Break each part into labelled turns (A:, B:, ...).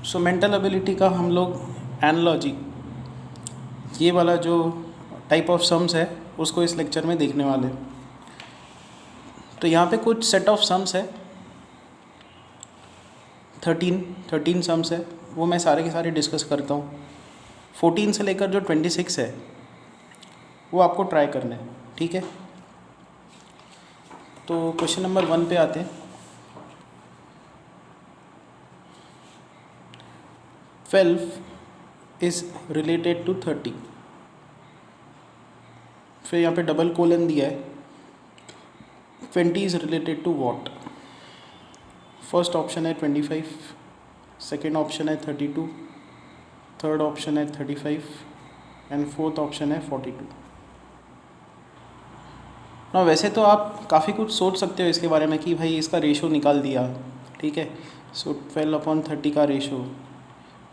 A: So mental ability का हम लोग एनालॉजी, ये वाला जो टाइप ऑफ सम्स है उसको इस लेक्चर में देखने वाले। तो यहाँ पे कुछ सेट ऑफ सम्स है, 13 सम्स है, वो मैं सारे के सारे डिस्कस करता हूँ। 14 से लेकर जो 26 है वो आपको ट्राई करना है, ठीक है। तो क्वेश्चन नंबर 1 पे आते हैं। 12 इज़ रिलेटेड टू 30, फिर यहाँ पे डबल कोलन दिया है, 20 is related to what. First option है 25, सेकेंड ऑप्शन है 32, थर्ड ऑप्शन है 35 एंड फोर्थ ऑप्शन है 42। ना वैसे तो आप काफ़ी कुछ सोच सकते हो इसके बारे में कि भाई इसका रेशो निकाल दिया, ठीक है। सो 12/30 का रेशो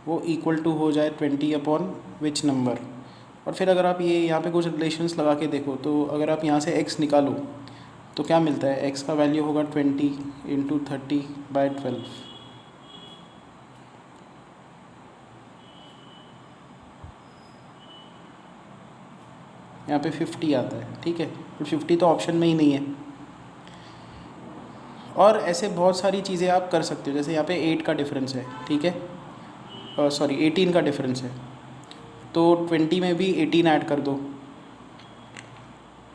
A: वो इक्वल टू हो जाए 20/विच नंबर। और फिर अगर आप ये यहाँ पे कुछ रिलेशंस लगा के देखो तो अगर आप यहाँ से x निकालो तो क्या मिलता है, x का वैल्यू होगा 20 × 30/12। यहाँ पे 50 आता है, ठीक है। तो 50 तो ऑप्शन में ही नहीं है। और ऐसे बहुत सारी चीज़ें आप कर सकते हो, जैसे यहाँ पे 8 का डिफरेंस है, ठीक है, 18 का डिफरेंस है, तो 20 में भी 18 ऐड कर दो,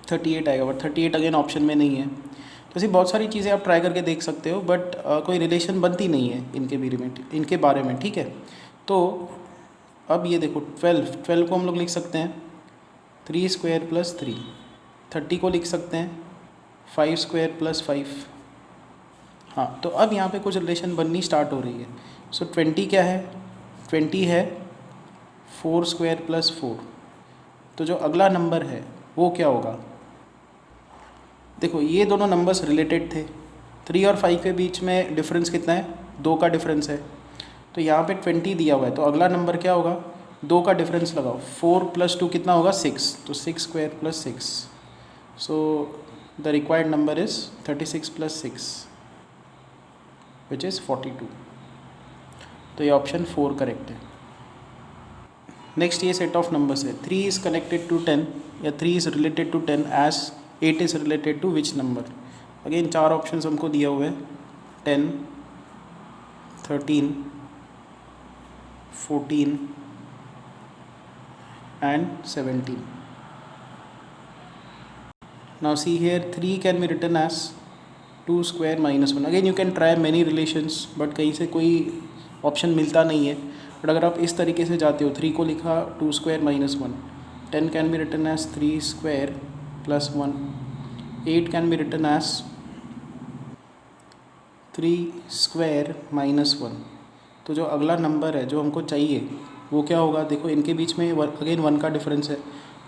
A: 38 आएगा। बट 38 अगेन ऑप्शन में नहीं है। तो ऐसी बहुत सारी चीज़ें आप ट्राई करके देख सकते हो, बट कोई रिलेशन बनती नहीं है इनके बारे में, ठीक है। तो अब ये देखो 12 को हम लोग लिख सकते हैं 3² + 3, 30 को लिख सकते हैं 5² + 5। हाँ, तो अब यहाँ पे कुछ रिलेशन बननी स्टार्ट हो रही है। सो 20 क्या है, 20 है 4² + 4। तो जो अगला नंबर है वो क्या होगा, देखो ये दोनों नंबर्स रिलेटेड थे। 3 और 5 के बीच में डिफरेंस कितना है, 2 का डिफरेंस है। तो यहाँ पे 20 दिया हुआ है, तो अगला नंबर क्या होगा, 2 का डिफरेंस लगाओ, 4 + 2 कितना होगा 6, तो 6² + 6। So the required number is 36 + 6 which is 42। तो ये ऑप्शन 4 करेक्ट है। नेक्स्ट ये सेट ऑफ नंबर्स है, 3 इज़ कनेक्टेड टू 10 या 3 is related to 10 as 8 is related to which number. Again 4 options हमको दिए हुए हैं, 10, 13, 14 and 17. Now see here 3 can be written as 2² - 1. Again you can try many relations, but कहीं से कोई option मिलता नहीं है। बट अगर आप इस तरीके से जाते हो, 3 को लिखा 2² - 1, 10 can be written as 3² + 1, 8 can be written as 3² - 1। तो जो अगला नंबर है जो हमको चाहिए वो क्या होगा, देखो इनके बीच में अगेन 1 का डिफरेंस है,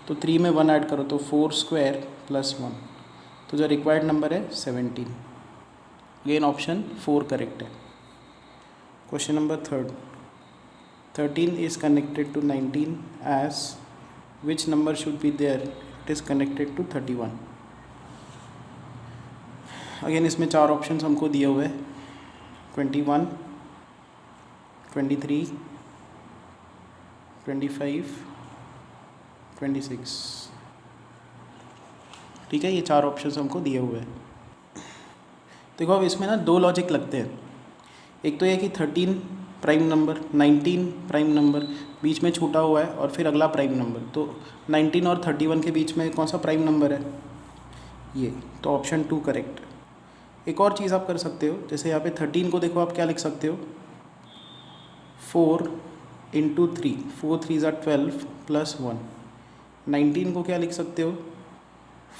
A: तो 3 में 1 ऐड करो तो 4² + 1। तो जो रिक्वायर्ड नंबर है 17। अगेन ऑप्शन 4 करेक्ट है। Question number 3, 13 is connected to 19 as which number should be there, it is connected to 31। Again इसमें 4 ऑप्शंस हमको दिए हुए हैं, 21, 23, 25, 26, ठीक है। ये 4 ऑप्शंस हमको दिए हुए हैं। देखो अब इसमें ना 2 लॉजिक लगते हैं। एक तो ये कि 13 प्राइम नंबर, 19 प्राइम नंबर, बीच में छूटा हुआ है और फिर अगला प्राइम नंबर, तो 19 और 31 के बीच में कौन सा प्राइम नंबर है, ये, तो ऑप्शन 2 करेक्ट। एक और चीज़ आप कर सकते हो, जैसे यहाँ पे 13 को देखो आप क्या लिख सकते हो, 4 × 3, 4 3s are 12 + 1। 19 को क्या लिख सकते हो,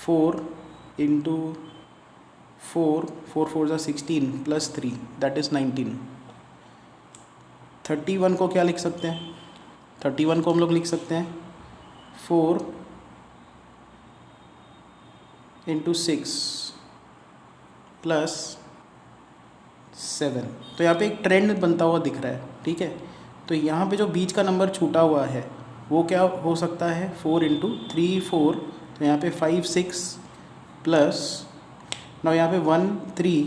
A: 4 × 4, 4 4s are 16 + 3, दैट इज़ 19। 31 को क्या लिख सकते हैं, 31 को हम लोग लिख सकते हैं 4 × 6 + 7। तो यहाँ पे एक ट्रेंड बनता हुआ दिख रहा है, ठीक है। तो यहाँ पे जो बीच का नंबर छूटा हुआ है वो क्या हो सकता है, 4 × 3 4, तो यहाँ पे 5 6 प्लस, ना यहाँ पे 1 3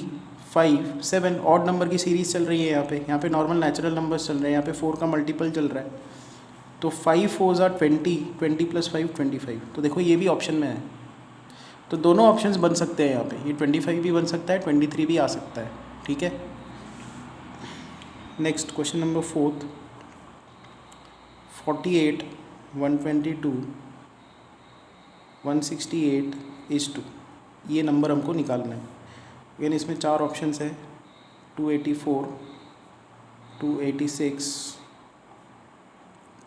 A: 5 7 ऑड नंबर की सीरीज़ चल रही है यहाँ पे नॉर्मल नेचुरल नंबर्स चल रहे हैं, यहाँ पे 4 का मल्टीपल चल रहा है। तो 5 4 आर 20, 20 + 5 25। तो देखो ये भी ऑप्शन में है, तो दोनों ऑप्शंस बन सकते हैं यहाँ पे, ये 25 भी बन सकता है, 23 भी आ सकता है। ठीक है, नेक्स्ट क्वेश्चन नंबर 4, 48 122 168 is 2, ये नंबर हमको निकालना है। अगेन इसमें 4 ऑप्शंस है, 284 286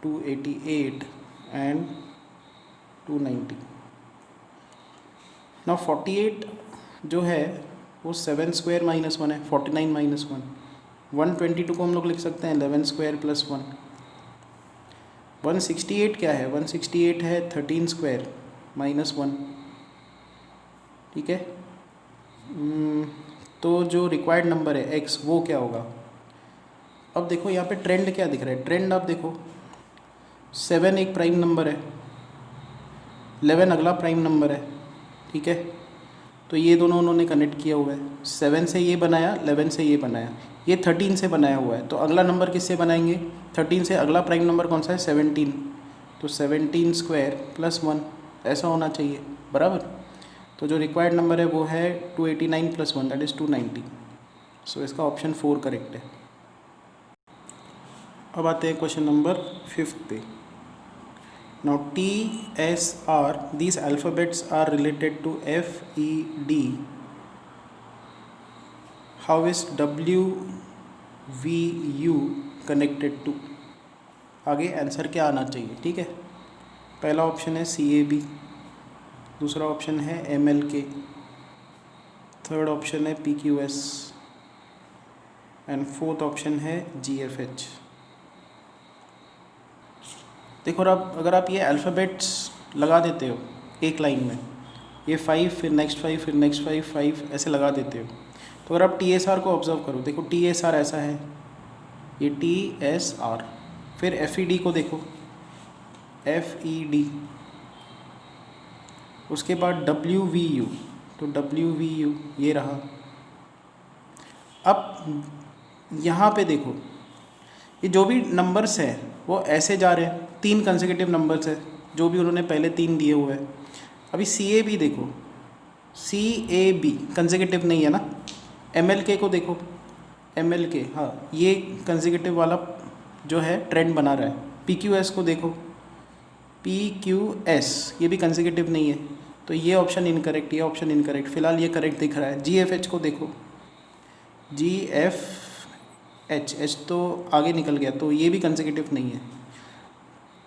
A: 288 एंड 290। नाउ 48 जो है वो 7 स्क्वायर माइनस 1 है, 49 माइनस 1। 122 को हम लोग लिख सकते हैं 11 स्क्वायर प्लस 1। 168 क्या है, 168 है 13 स्क्वायर माइनस 1। ठीक है, तो जो रिक्वायर्ड नंबर है x वो क्या होगा। अब देखो यहाँ पे ट्रेंड क्या दिख रहा है, ट्रेंड आप देखो 7 एक प्राइम नंबर है, 11 अगला प्राइम नंबर है। ठीक है, तो ये दोनों उन्होंने कनेक्ट किया हुआ है, 7 से ये बनाया, 11 से ये बनाया, ये 13 से बनाया हुआ है। तो अगला नंबर किससे बनाएंगे, 13 से अगला प्राइम नंबर कौन सा है, 17। तो 17 स्क्वायर प्लस 1 ऐसा होना चाहिए, बराबर। तो जो रिक्वायर्ड नंबर है वो है 289 + 1 दैट इज़ 290। सो इसका ऑप्शन 4 करेक्ट है। अब आते हैं क्वेश्चन नंबर 5 पे। Now T, S, R, these alphabets are related to F, E, D. How is W, V, U connected to? आगे आंसर क्या आना चाहिए। ठीक है, पहला ऑप्शन है CAB, दूसरा ऑप्शन है MLK, थर्ड ऑप्शन है PQS एंड फोर्थ ऑप्शन है GFH। देखो अगर आप ये अल्फ़ाबेट्स लगा देते हो एक लाइन में, ये 5 फिर नेक्स्ट 5 फिर नेक्स्ट 5 5 ऐसे लगा देते हो, तो अगर आप TSR को ऑब्जर्व करो, देखो TSR ऐसा है, ये TSR। फिर FED को देखो, FED। उसके बाद WVU, तो WVU ये रहा। अब यहाँ पे देखो ये जो भी नंबर्स हैं वो ऐसे जा रहे हैं, 3 कंसेक्यूटिव नंबर्स है जो भी उन्होंने पहले 3 दिए हुए हैं। अभी CAB देखो, CAB कंसेक्यूटिव नहीं है ना। MLK को देखो, MLK हाँ ये कंसेक्यूटिव वाला जो है ट्रेंड बना रहा है। PQS को देखो, PQS ये भी कंसेक्यूटिव नहीं है, तो ये ऑप्शन इनकरेक्ट, ये ऑप्शन इनकरेक्ट, फिलहाल ये करेक्ट दिख रहा है। GFH को देखो, GFH तो आगे निकल गया, तो ये भी कंसेक्यूटिव नहीं है।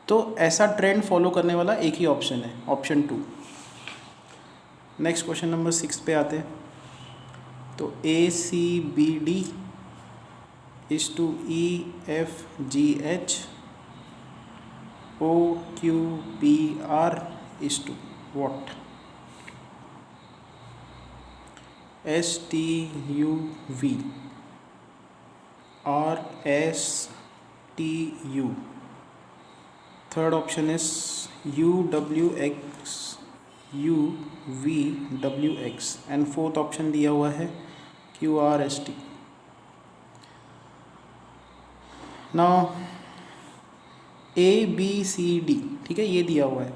A: तो ऐसा ट्रेंड फॉलो करने वाला एक ही ऑप्शन है, ऑप्शन 2। नेक्स्ट क्वेश्चन नंबर 6 पे आते हैं। तो ACBD is to EFGH, OQPR is to what? STUV, RSTU, third option is UWX, UVWX and fourth option दिया हुआ है QRST। नाउ ABCD, ठीक है, ये दिया हुआ है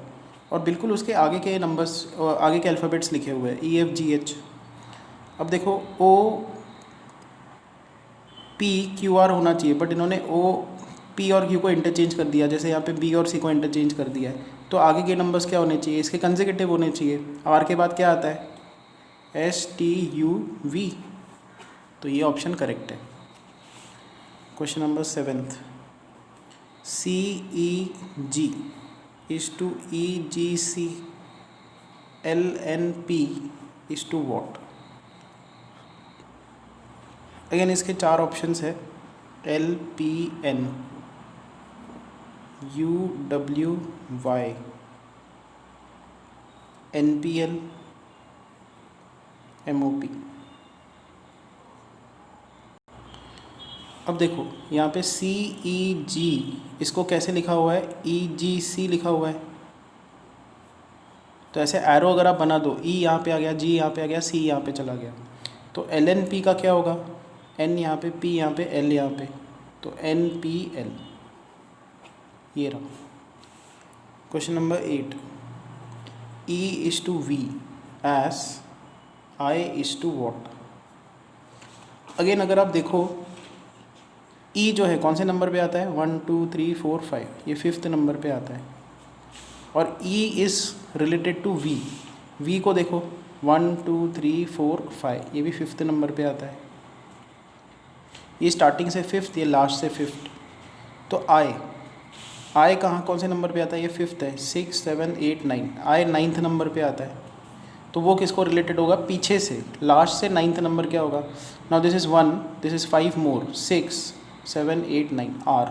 A: और बिल्कुल उसके आगे के नंबर्स, आगे के अल्फ़ाबेट्स लिखे हुए हैं EFGH। अब देखो OPQR होना चाहिए, बट इन्होंने OP और Q को इंटरचेंज कर दिया, जैसे यहाँ पे B और C को इंटरचेंज कर दिया है। तो आगे के नंबर्स क्या होने चाहिए, इसके कंसेक्यूटिव होने चाहिए। R के बाद क्या आता है, STUV, तो ये ऑप्शन करेक्ट है। Question number 7, CEG is to EGC, LNP is to what? Again इसके 4 ऑप्शंस है, LPN, UWY, NPL, MOP। अब देखो यहाँ पे CEG इसको कैसे लिखा हुआ है, EGC लिखा हुआ है। तो ऐसे एरो अगर आप बना दो, E यहाँ पे आ गया, G यहाँ पे आ गया, C यहाँ पे चला गया, तो एल एन पी का क्या होगा, एन यहाँ पे, पी यहाँ पे, एल यहाँ पे, तो एन पी एल, ये रहा। Question number 8, E is to V as I is to what। Again अगर आप देखो E जो है कौन से नंबर पे आता है, 1 2 3 4 5, ये 5th नंबर पे आता है। और E is related to V, V को देखो 1 2 3 4 5, ये भी 5th नंबर पे आता है। ये स्टार्टिंग से 5th, ये लास्ट से 5th। तो I कहाँ कौन से नंबर पे आता है, ये 5th है, 6 7 8 9, I 9th नंबर पे आता है। तो वो किसको रिलेटेड होगा, पीछे से, लास्ट से 9th नंबर क्या होगा। Now this is 1, this is 5 more, 6 7 8 9, R।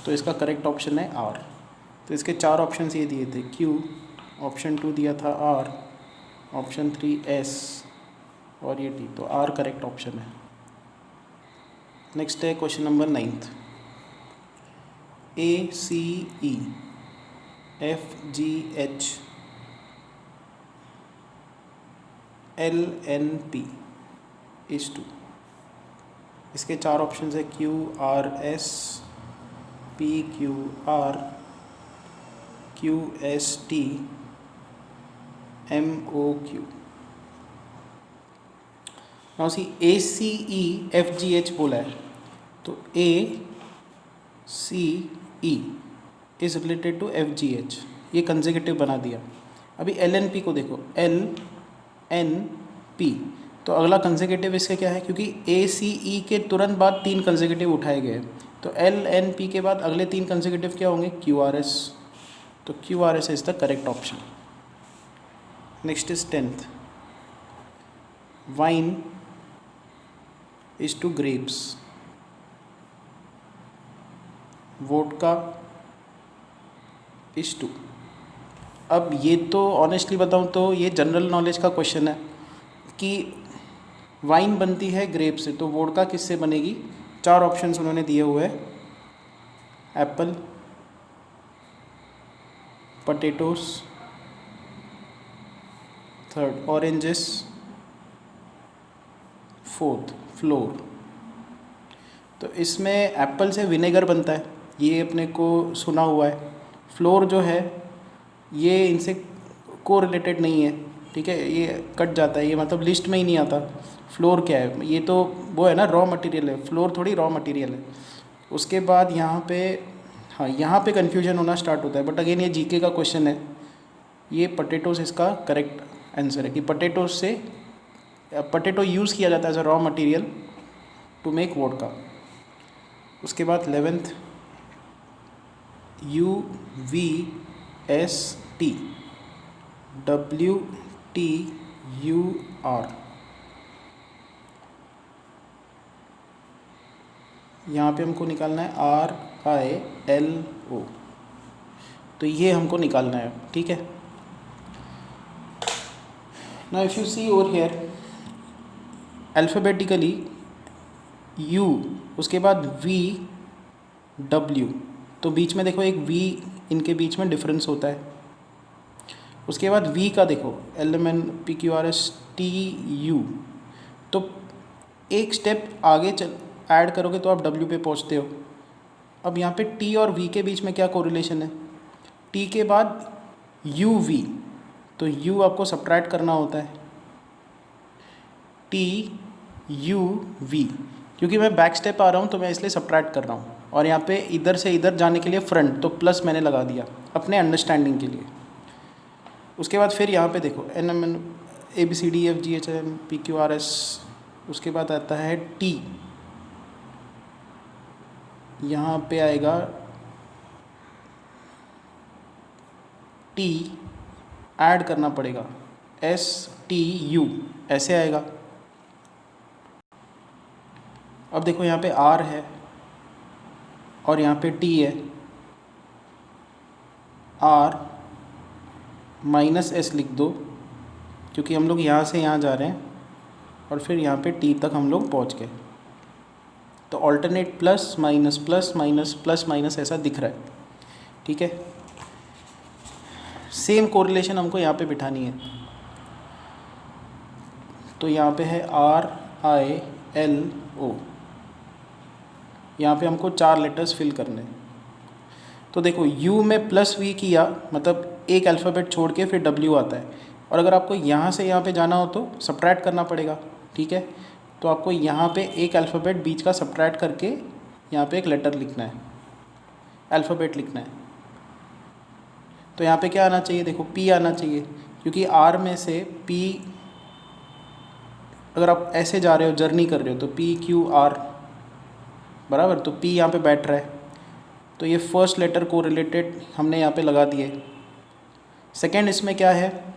A: तो इसका करेक्ट ऑप्शन है R। तो इसके 4 ऑप्शन ये दिए थे, Q, ऑप्शन 2 दिया था R, ऑप्शन 3 S और ये T। तो R करेक्ट ऑप्शन है। नेक्स्ट है question number 9th, ACE FGH LNP is to. इसके 4 ऑप्शन है, QRS PQR QST MOQ। Now see ACE FGH बोला है, तो ACE is related to FGH, ये कंसेक्यूटिव बना दिया। अभी LNP को देखो, LNP, तो अगला कंसेक्यूटिव इसके क्या है, क्योंकि ACE के तुरंत बाद 3 कंसेक्यूटिव उठाए गए, तो LNP के बाद अगले 3 कंसेक्यूटिव क्या होंगे, QRS। तो QRS is the correct option. Next is 10th, wine is to grapes, vodka is to. अब ये तो ऑनेस्टली बताऊँ तो ये जनरल नॉलेज का क्वेश्चन है कि वाइन बनती है ग्रेप से, तो वोडका किससे बनेगी। 4 ऑप्शंस उन्होंने दिए हुए हैं, Apple, potatoes, third oranges, fourth floor. तो इसमें एप्पल से विनेगर बनता है, ये अपने को सुना हुआ है। फ्लोर जो है ये इनसे को रिलेटेड नहीं है, ठीक है, ये कट जाता है, ये मतलब लिस्ट में ही नहीं आता। फ्लोर क्या है, ये तो वो है ना, रॉ मटेरियल है, फ्लोर थोड़ी रॉ मटेरियल है। उसके बाद यहाँ पे, हाँ यहाँ पे कन्फ्यूजन होना स्टार्ट होता है, बट अगेन ये जीके का क्वेश्चन है। ये पोटैटोस इसका करेक्ट आंसर है कि पोटैटोस से, पोटैटो यूज़ किया जाता है as a raw material to make vodka. उसके बाद 11th, UVST WTUR, यहाँ पे हमको निकालना है RILO, तो ये हमको निकालना है, ठीक है। Now if you see over here alphabetically U, उसके बाद VW, तो बीच में देखो एक V, इनके बीच में डिफरेंस होता है। उसके बाद V का देखो LMNPQRSTU, तो एक स्टेप आगे ऐड करोगे तो आप W पे पहुँचते हो। अब यहाँ पे T और V के बीच में क्या कोरिलेशन है, T के बाद UV, तो U आपको सब्ट्रैक्ट करना होता है, TUV, क्योंकि मैं बैक स्टेप आ रहा हूँ तो मैं इसलिए सब्ट्रैक्ट कर रहा हूँ। और यहाँ पे इधर से इधर जाने के लिए फ्रंट, तो प्लस मैंने लगा दिया अपने अंडरस्टैंडिंग के लिए। उसके बाद फिर यहाँ पे देखो NMN ABCD FGH PQRS, उसके बाद आता है T, यहाँ पे आएगा T, ऐड करना पड़ेगा STU, ऐसे आएगा। अब देखो यहाँ पे R है और यहाँ पे T है, R -S लिख दो, क्योंकि हम लोग यहाँ से यहाँ जा रहे हैं और फिर यहाँ पे T तक हम लोग पहुँच गए। तो alternate plus minus plus minus plus minus ऐसा दिख रहा है, ठीक है। सेम कोरिलेशन हमको यहाँ पे बिठानी है, तो यहाँ पे है RILO, यहाँ पे हमको 4 लेटर्स फिल करने। तो देखो U में +V किया मतलब एक अल्फ़ाबेट छोड़ के फिर W आता है, और अगर आपको यहाँ से यहाँ पे जाना हो तो सब्ट्रैक्ट करना पड़ेगा, ठीक है। तो आपको यहाँ पे एक अल्फ़ाबेट बीच का सब्ट्रैक्ट करके यहाँ पे एक लेटर लिखना है, अल्फ़ाबेट लिखना है। तो यहाँ पे क्या आना चाहिए, देखो P आना चाहिए, क्योंकि R में से P, अगर आप ऐसे जा रहे हो, जर्नी कर रहे हो, तो PQR बराबर, तो P यहाँ पे बैठ रहा है, तो ये फर्स्ट लेटर को रिलेटेड हमने यहाँ पे लगा दिए। सेकेंड इसमें क्या है,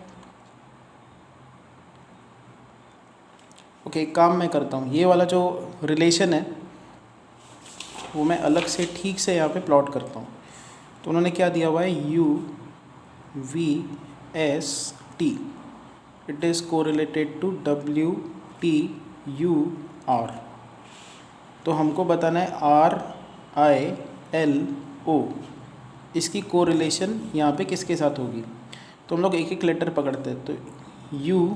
A: ओके, एक काम मैं करता हूँ, ये वाला जो रिलेशन है वो मैं अलग से ठीक से यहाँ पे प्लॉट करता हूँ। तो उन्होंने क्या दिया हुआ है, UVST, it is correlated to WTUR। तो हमको बताना है RILO, इसकी कोरिलेशन यहाँ पे किसके साथ होगी। तो हम लोग एक एक लेटर पकड़ते हैं, तो U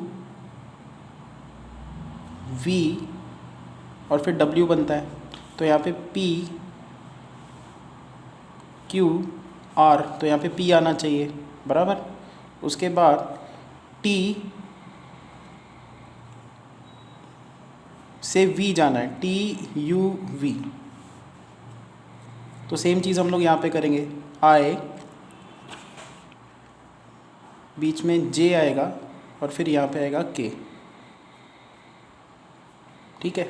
A: V और फिर W बनता है, तो यहाँ पे PQR, तो यहाँ पे P आना चाहिए बराबर। उसके बाद T से V जाना है, TUV, तो सेम चीज़ हम लोग यहाँ पे करेंगे। I, बीच में J आएगा और फिर यहाँ पे आएगा K, ठीक है।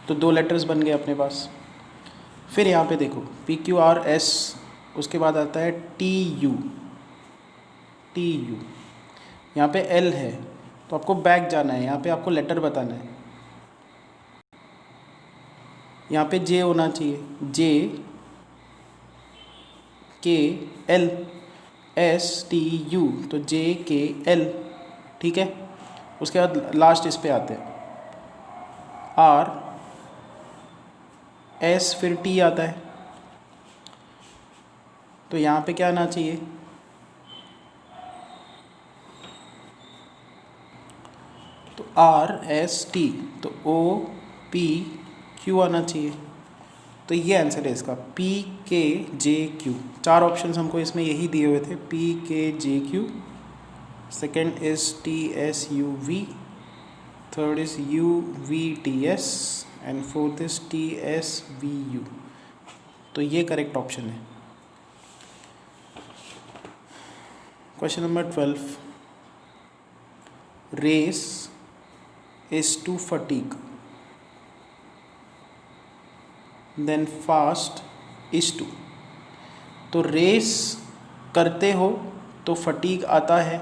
A: तो 2 लेटर्स बन गए अपने पास। फिर यहाँ पे देखो PQRS, उसके बाद आता है TU, यहाँ पे L है, तो आपको बैक जाना है, यहाँ पे आपको लेटर बताना है। यहाँ पे J होना चाहिए, JKLSTU, तो JKL, ठीक है। उसके बाद लास्ट इस पे आते हैं RS, फिर T आता है, तो यहाँ पे क्या आना चाहिए, तो RST, तो OPQ आना चाहिए। तो ये आंसर है इसका, PKJQ। 4 ऑप्शंस हमको इसमें यही दिए हुए थे, PKJQ, second is TSUV, third is UVTS and fourth is TSVU। तो ये करेक्ट ऑप्शन है। Question number 12, race is to fatigue then fast is to. तो रेस करते हो तो फटीग आता है,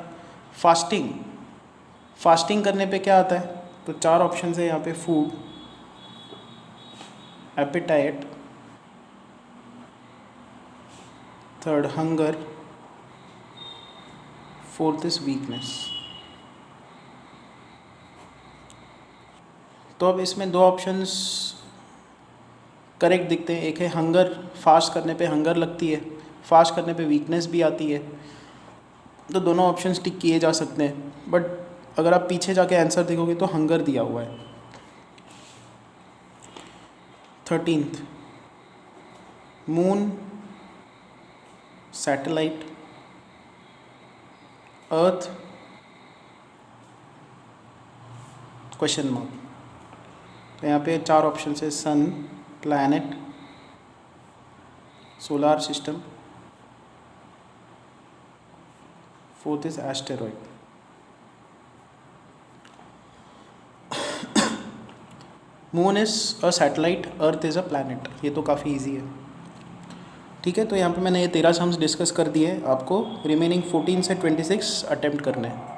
A: फास्टिंग करने पे क्या आता है। तो 4 ऑप्शन है यहाँ पे, food, appetite, third hunger, fourth is weakness. तो अब इसमें 2 ऑप्शंस करेक्ट दिखते हैं। एक है हंगर, फास्ट करने पे हंगर लगती है, फास्ट करने पे वीकनेस भी आती है, तो दोनों ऑप्शंस टिक किए जा सकते हैं। बट अगर आप पीछे जाके आंसर देखोगे तो हंगर दिया हुआ है। 13th, moon, satellite, earth, question mark. तो यहाँ पे 4 ऑप्शन है, sun, planet, solar system, fourth is asteroid. Moon is a satellite, earth is a planet. ये तो काफ़ी इजी है, ठीक है। तो यहाँ पे मैंने ये 13 सम्स डिस्कस कर दिए, आपको रिमेनिंग 14 से 26 अटेम्प्ट करने हैं।